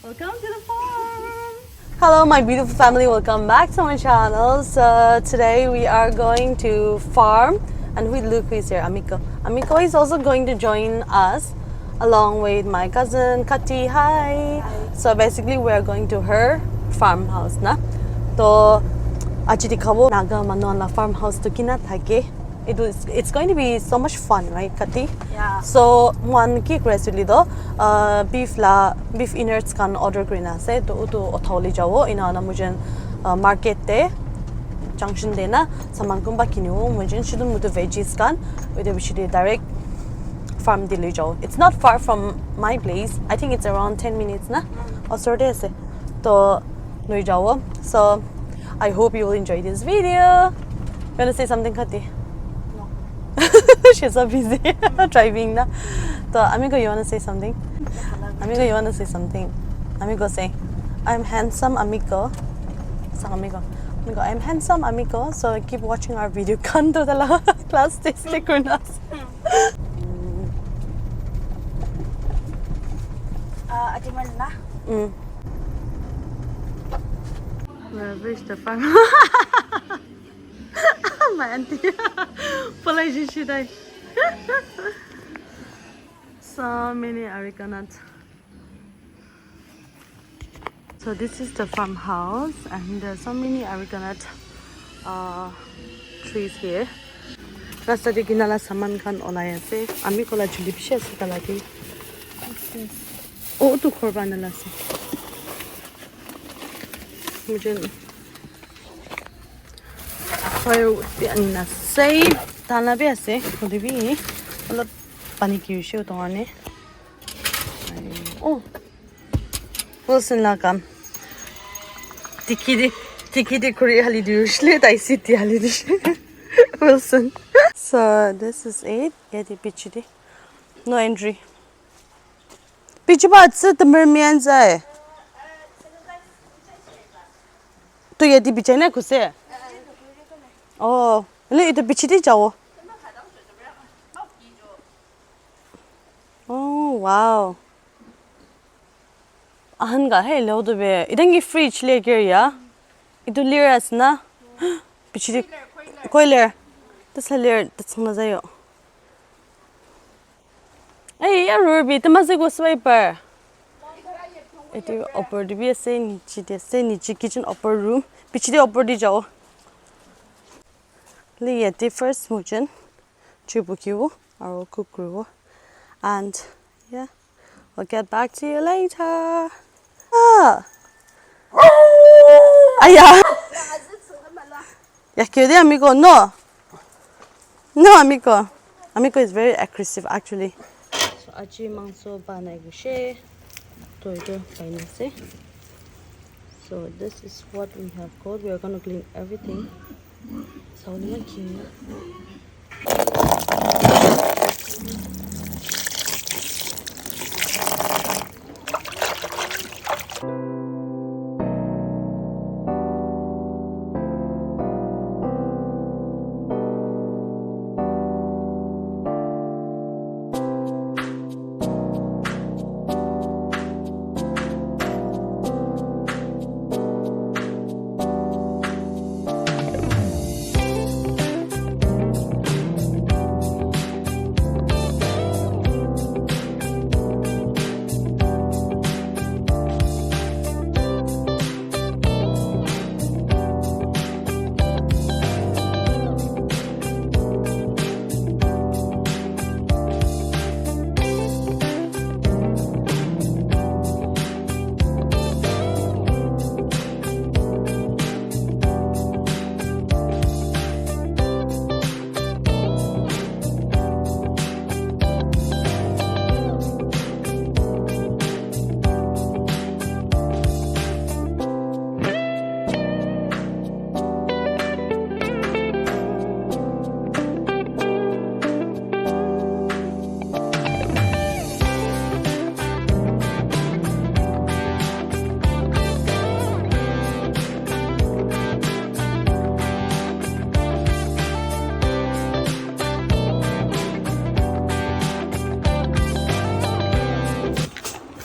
Welcome to the farm! Hello my beautiful family, welcome back to my channel. So today we are going to farm and look who is here, Amico. Amico is also going to join us along with my cousin Kati. Hi! So basically we are going to her farmhouse na. To aji dikhawo Naga farmhouse to kinatake. It's going to be so much fun, right, Kati? Yeah. So one key recipe do beef innards can order grina se to otholi jawo ina na mujen market te junction de na saman kumba kinyo mujen shudun mudu veggies kan with the direct farm dili jawo. It's not far from my place. I think it's around 10 minutes na. Osor de se to noi jawo. So I hope you will enjoy this video. You want to say something, Kati? She's so busy driving na. So Amigo, you wanna say something? Amigo, you wanna say something? Amigo say, I'm handsome Amigo. Sa Amigo. Amigo, I'm handsome Amigo. So keep watching our video. Kanto talaga class stick or not. Atiman na. Wherever is the farm? My auntie. Palay she died. So many areca nuts. So this is the farmhouse and there's so many areca nut trees here. Rasta de ginala saman khan onaya se. Ami kola julip she ase talati. Oh tu khorban nala se. Mujhe firewood bhi anina say tana bhi ase khodi bhi matlab pani ki use to ane oh Wilson la kam tikidi kuri hali dirushle dai city hali dish Wilson. So this is it. Yedi pichidi no entry pichiba atse tamar mian zai to yedi bichana khuse. Oh, look at the bichidi jawo. Oh, wow. Ahan ga hey lo do be. Idangi fridge le ger ya. Itu liras na. Bichidi koiler. Tas ler tas mazayo. Hey, ya ruby tamase go swiper. Itu upper di be se niche kitchen upper room. Bichidi upper di jawo. The first mujen chubukiwo or kukruwo and yeah, we'll get back to you later. Ah, aya, ya kede amigo no amigo is very aggressive actually. So aji mangso banai gushe toido painase. So this is what we have got. We are gonna clean everything. So lucky.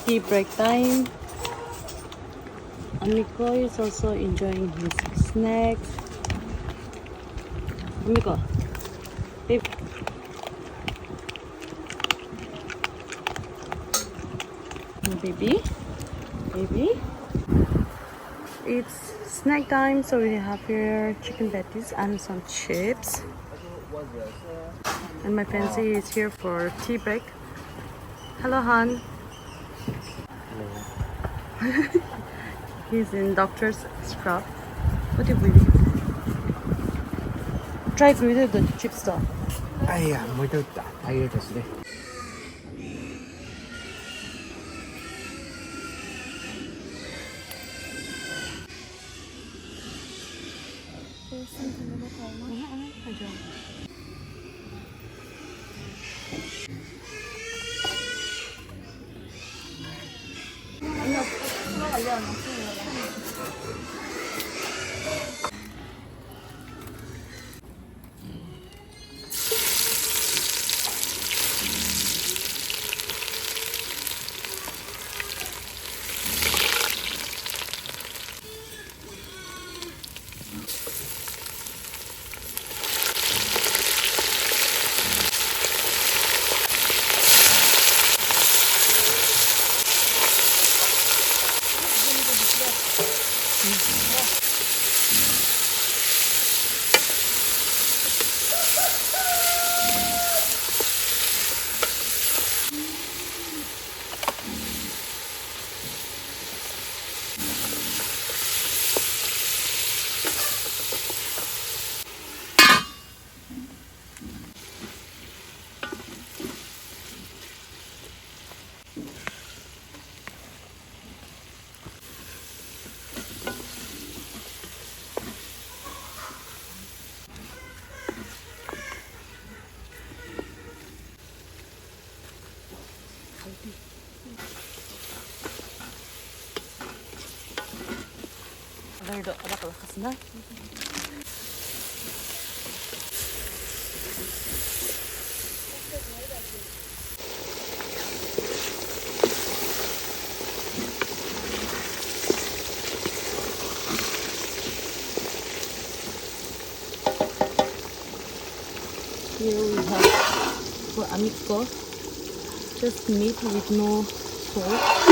tea break time. Amico is also enjoying his snacks. Amico, baby. Baby. It's snack time, so we have here chicken patties and some chips. And my fancy is here for tea break. Hello, Han. He's in doctor's scrub. What do we do? Try with the chips though. 哎呀，冇得打，睇嘅就是咧。오늘도 알아봤습니다. Here we have for amico, just meat with no salt.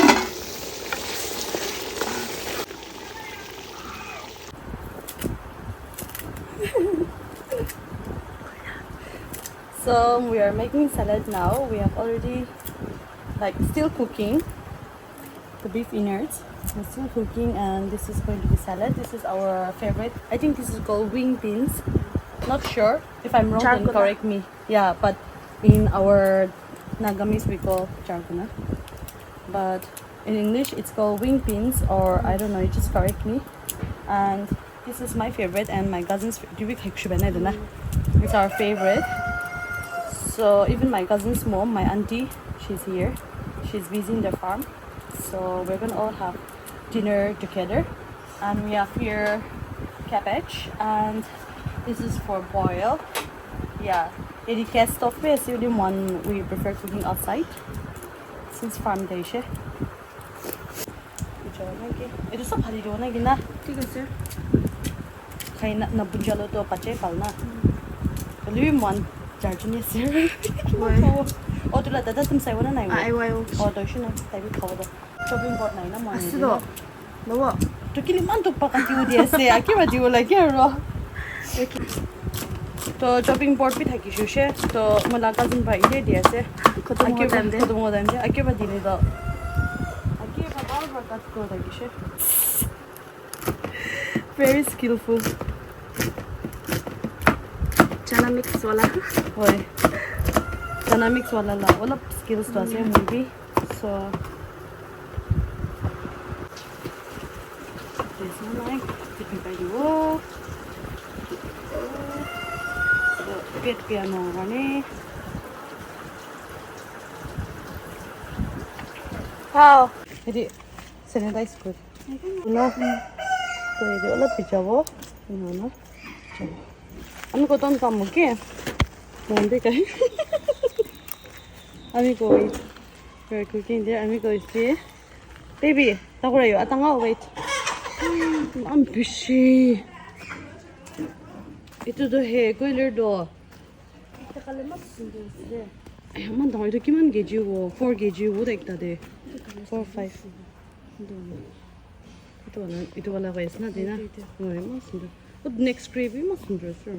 So we are making salad now. We have already still cooking the beef innards. We're still cooking, and this is going to be salad. This is our favorite. I think this is called wing beans. Not sure if I'm wrong, then correct me. Yeah, but in our Nagamese we call charguna. But in English it's called wing beans, or I don't know, you just correct me. And this is my favorite, and my cousin's. It's our favorite. So even my cousin's mom, my auntie, she's here. She's visiting the farm. So we're gonna all have dinner together. And we have here cabbage, and this is for boil. Yeah, it is stuff is the one we prefer cooking outside since farm day. Itu सब hari do na gina. ठीक है sir Kaya na bunjalo to pache palna. Lui mon charging is sir. Oh, tu la dada tum sai wana nai. आई वाई Oh, to shina tai bi khawa da. Chopping board nai na mon. 아스도 너와 To kiliman to pa ka tiu dia se. Akira tiu la kya ro. To chopping board bi thaki shushe. To mala cousin bhai le dia se. खत्म हो जाते हैं Khatam ho dam de. Akira dile da. Akira bar cut ko da gishe. Very skillful. चना mix वाला Hoy. Chana mix wala la. Wala skills to ase movie. So this one like tipi pa yo. So get piano gane. How? Jadi sanitize good. No. So ini wala pijawo. Ini na. Amico don't come again. Monday kai. Amico is we're cooking there. Amico is here. Baby, takura yo. Atanga wait. I'm busy. Ito도 해, 거일도. Man dang ito kiman geji wo 4 geji wo dekta de 4 5 ito wala ko na din na oi mas sundo but next crave mas sundo sir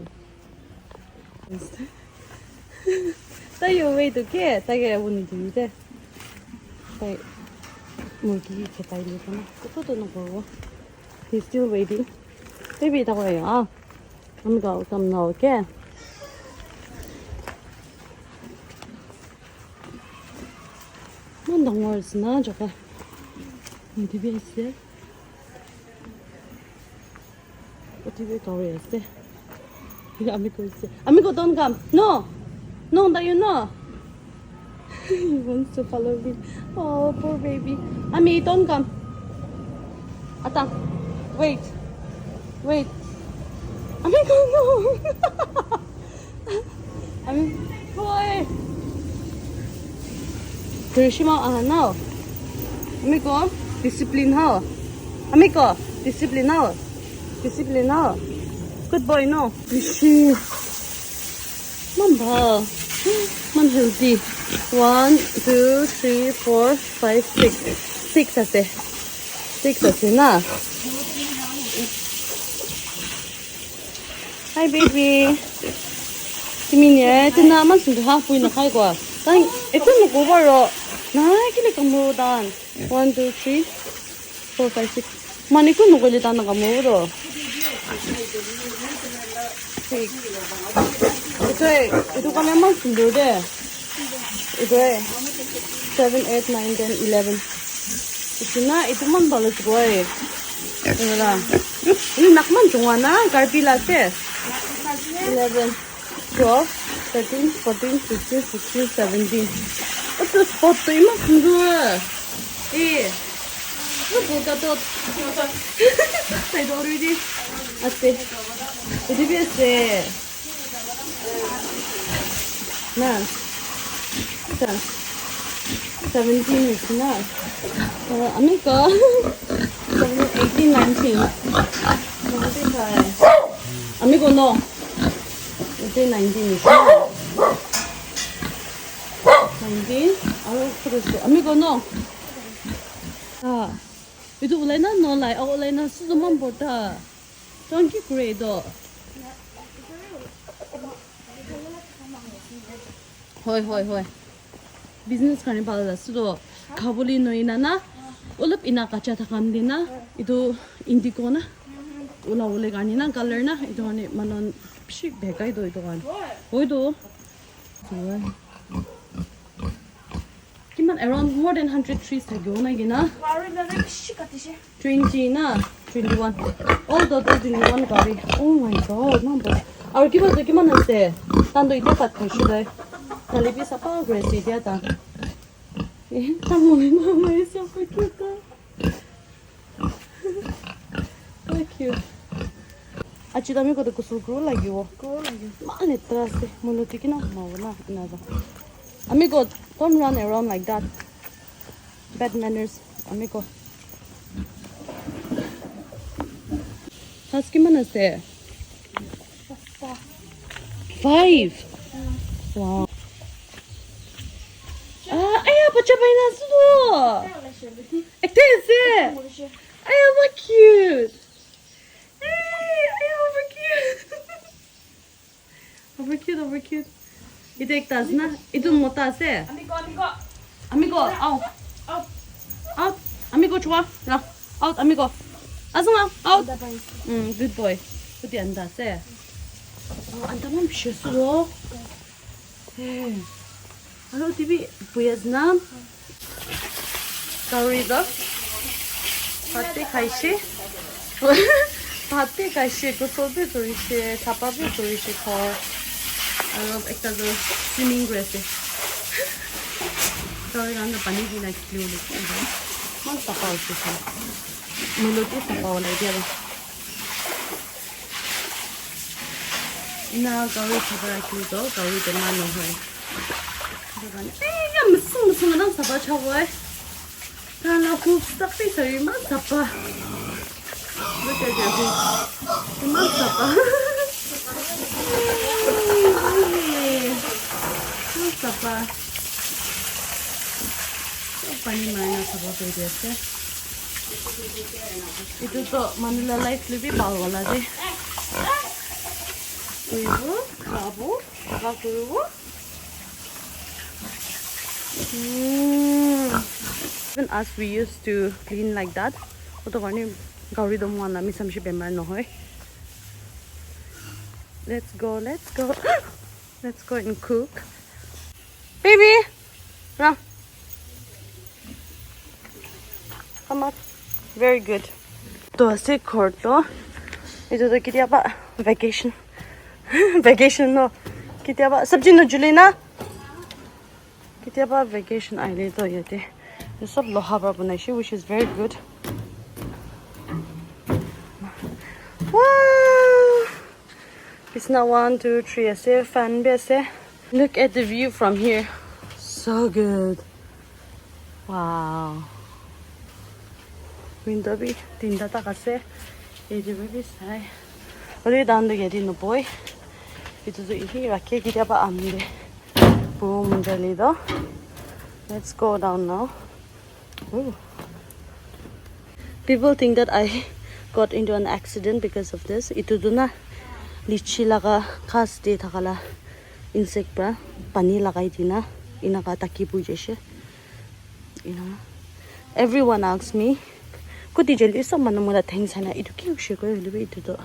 tayo wait okay tayo woni dite tay mugi ke tay ni kana to no ko he's still waiting baby ita ko yo I'm go come now okay Man 당황했으나 저거 어디 비었어? 어디 비 가버렸어? 이거 amico 있어. Amico don't come. No, no, that you know. He wants to follow me. Oh, poor baby. Ami, don't come. Atang, wait, wait. Amico, no. Ami, boy. 조심하 now. Amico, discipline how? Amico, discipline how? Discipline how? Good boy, no. Fishy. Man ba? Man healthy. 1, 2, 3, 4, 5, 6. 6 ase. 6 ase na. Hi baby. Kimine, tinaman sundu ha pui na khai kwa. Tang ito no go baro. Nay, kili kamu dan. 1, 2, 3, 4, 5, 6. Mani ko no kali dan kamu ro. Ito kami mas sundo de. Ito 7, 8, 9, 10, 11. Ito na, ito man balas ko eh. Ito na. Ini nakman chungwa na, karpi latte. 11, 12, 13, 14, 15, 16, 17. 또 스포트 이만큼 줘. 예. 이거 뭐가 또. 잘 어울리지? 어때? 어디 비었어? 나. 자. 17 있구나. amico. 18, 19. 어디 가요? amico no. 18, 19 있구나. 19. 그렇지. amico no. 아, 이도 올라나 놀라. 올라나 수도만 보다. 정기 그래도. 호이. 비즈니스 करने वाला सुदो खाबोली नोइना ना उलप इना कच्चा था काम देना इतो इंडिको ना उले गानी ना कलर ना इतो ने मनन पिक बेकाई दो इतो गान होय दो किमान around more than 100 trees था गयो ना गिना 20 ना 21 all the 21 गाड़ी oh my god नंबर और किमान हंसे तांदो इतो पात खशुदे Talibi sapa aggressive dia ta. Tamu ni mama é so cute. So cute. Achi dami ko to kusul kro lagi wo. Mane traste. Monoti kina mauna nada. Amigo, don't run around like that. Bad manners, amigo. Husky mana se? 5. Wow. Pachabay na sudo. Ektense. Ay, how cute. Ay, over cute. Ito ektas na. Ito mota se. Amigo, out. Amigo, chua. Na. Out, amigo. Asma, out. Good boy. Pati anda se. Anda mam pishe sudo. Hey. Hello TV, Vietnam. Curry da. Pate kaishi. Pate kaishi ko sobe korishi, tapabe korishi ko. Ekta do swimming dress. Curry anda pani dina kilu leki. Man tapa usse. Muloti tapa wala dia. Ina curry tapa kilu do, curry de man no hai. 야 무슨 그냥 사바 차고 해. 나나 굽 싹비 저리만 사바. Look at your feet. Kemang sapa? Kemang sapa? Pani mana sapa pwede ase? Ito to Manila life lebih bawala de. Kuibu, kabu, apa kuibu? Even as we used to clean like that, oto karni gauri do mwana mi samshi bemar nohoy. Let's go. Let's go and cook. Baby, run. Come on. Very good. To ase court to. Ito to kiti apa vacation. Vacation no. Kiti apa sabji no Julina. Kiti apa vacation aile to yete. This सब लोहा पर बनाई है, which is very good. Wow! It's now 1, 2, 3 ऐसे fan भी ऐसे. Look at the view from here. So good. Wow. Window भी तीनटा तक ऐसे. ये जो भी है. और ये दान तो कहती है boy. ये तो यही रखे कि क्या बा आमले. Boom जली दो. Let's go down now. Ooh. People think that I got into an accident because of this. Ito do na lichi laga khas de thakala insect pra pani lagai dina inaka taki pujeshe. Everyone asks me, "Koti jeli someone mula things hana ito ki ushe ko libe ito do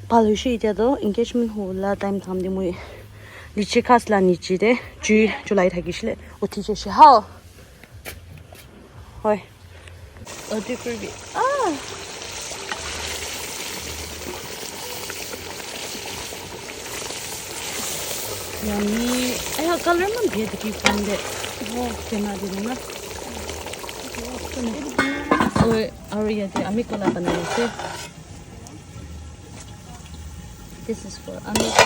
palushi ita do engagement hola time tham de moi lichi khas la nichi de July thakishle otijeshe how." Oi. 어디 꿀비. 아. 여기 아야 컬러만 비에도 기쁜데. 뭐 되나 되나? oi 아리야데 아미코라 बनाएছে. This is for amico.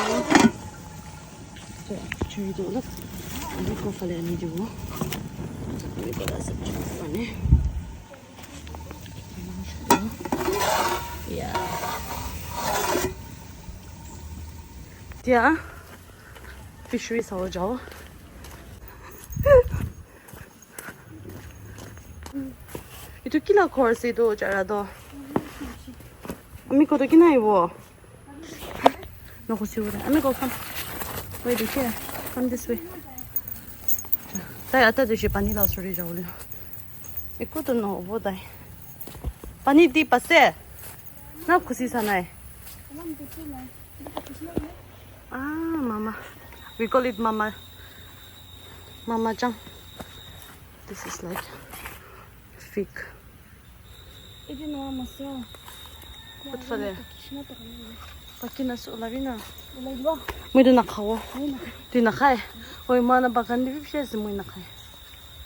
자, 주의도 나. amico fal에 아니죠. Yeah. Yeah. Fishery saw jaw. Ito kila course ito jara do. Amico to kinai wo. No kusiura. Amico come. Wait here. Come this way. ताई आता तुझे पानी लाओ sorry जाओ ले एको तो ना वो दाई पानी दी पसे ना खुशी सा ना mama we call it mama chang. This is like fig. Ini no masya. What for there? Pakina su lavina. Ulaiba. Moi do na khawo. Tu na khai. Oi mana bakan di bipshe se moi na khai.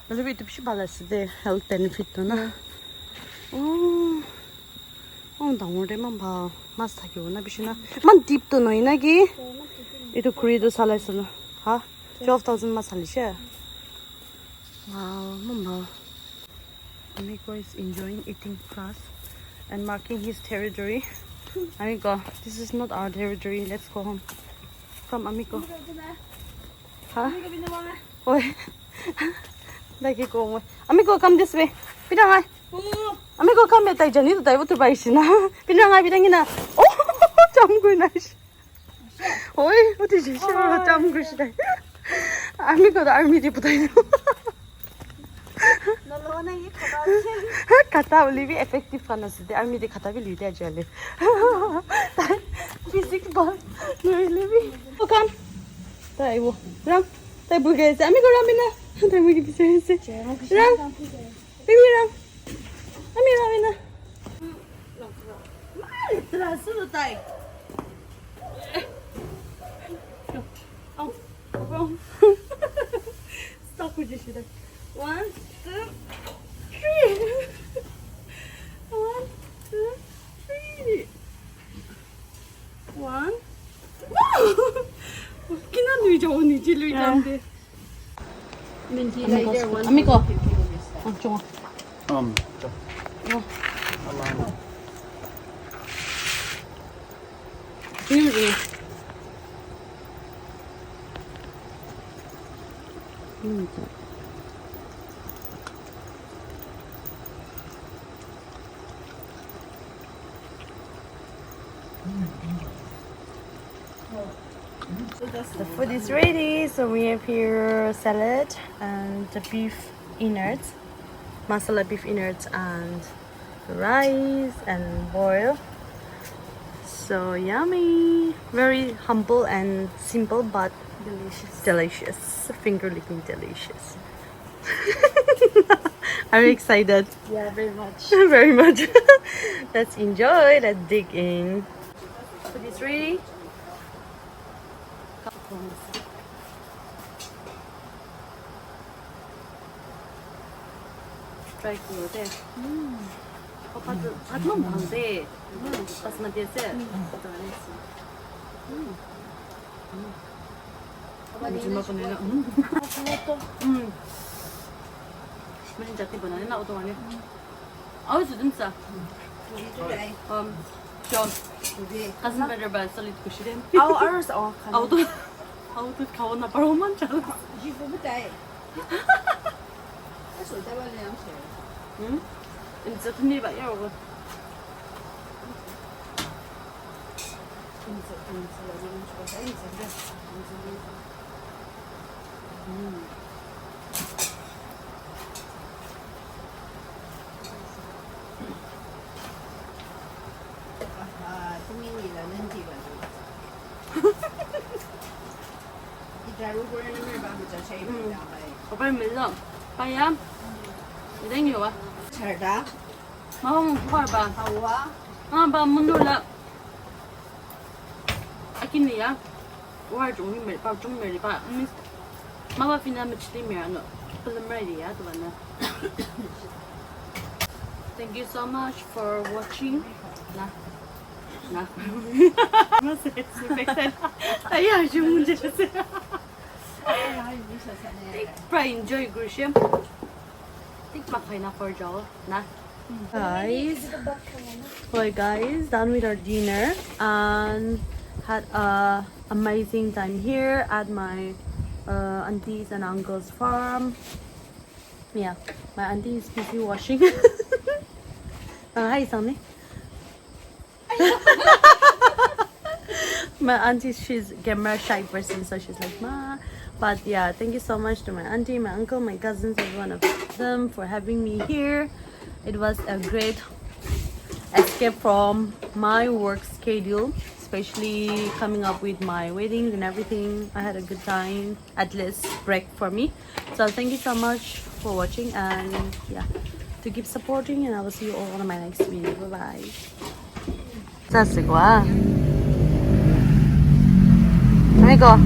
Male bi tu bipshe balas de health benefit to na. Oh. Oh dangor de man ba mas thakyo na bishina. Man deep to noi na gi. Ito kuri do salai sala. Ha? 12,000 mas salishe. Wow, mama. Amico is enjoying eating grass and marking his territory. Amico, this is not our territory. Let's go home. Come, Amico. Huh? Oi. Like go. Amico, come this way. Pinangai. Amico, come here. Tai jani to tai butu baisina. Pinangai pinangina. Oh, jamgu nice. Oi, what is this? Jamgu shidai. Amico, the army di putai. Kata Olivi effective करना सीधे army दे खाता भी Leede जाले physics ball नहीं भी वो काम ताई वो रंग ताई बुगे से आमी को रंग बिना ताई मुझे पीछे से रंग बिमी रंग आमी रंग बिना तेरा सुनो ताई oh stop with this shit 1 2 3 1 2 3 1 kina nui jo ni ji lui dam de minty like there one amigo oh jo Oh. 중요해. The food is ready, so we have here salad and the beef innards, masala beef innards, and rice and boil. So yummy! Very humble and simple, but delicious. Finger licking delicious. Are you excited? Yeah, very much. Very much. Let's enjoy. Let's dig in. Food is ready. Try to there. 밭만 많은데 바스마티 세. Cuma panela. Macam jati banana nak utang ni. Awak sudah sah. John. Doesn't matter about solid cushion. Ours or Awak tu kawan nak perumahan cakap. Ini satu ni banyak orang. Apa yang Bayam. Ini yang apa? Cerda. Mau buat apa? Hawa. Apa menolak? Akin ni ya. Wah, jom ni mereka, jom mereka. Mama fina macam ni ano. Belum ready ya, tu mana. Thank you so much for watching. Nah. Masih expected. Ayah, cuma je. Try enjoy Grisham. Think makay na for Joel. Nah. Guys, done with our dinner and had a amazing time here at my auntie's and uncle's farm. Yeah, my auntie is busy washing. Hi, Sonny. My auntie, she's camera shy person, so she's like, Ma. But yeah, thank you so much to my auntie, my uncle, my cousins, every one of them for having me here. It was a great escape from my work schedule, especially coming up with my weddings and everything. I had a good time, at least break for me. So thank you so much for watching, and yeah, to keep supporting, and I will see you all on my next video. Bye bye. That's it. Wow. Let me go.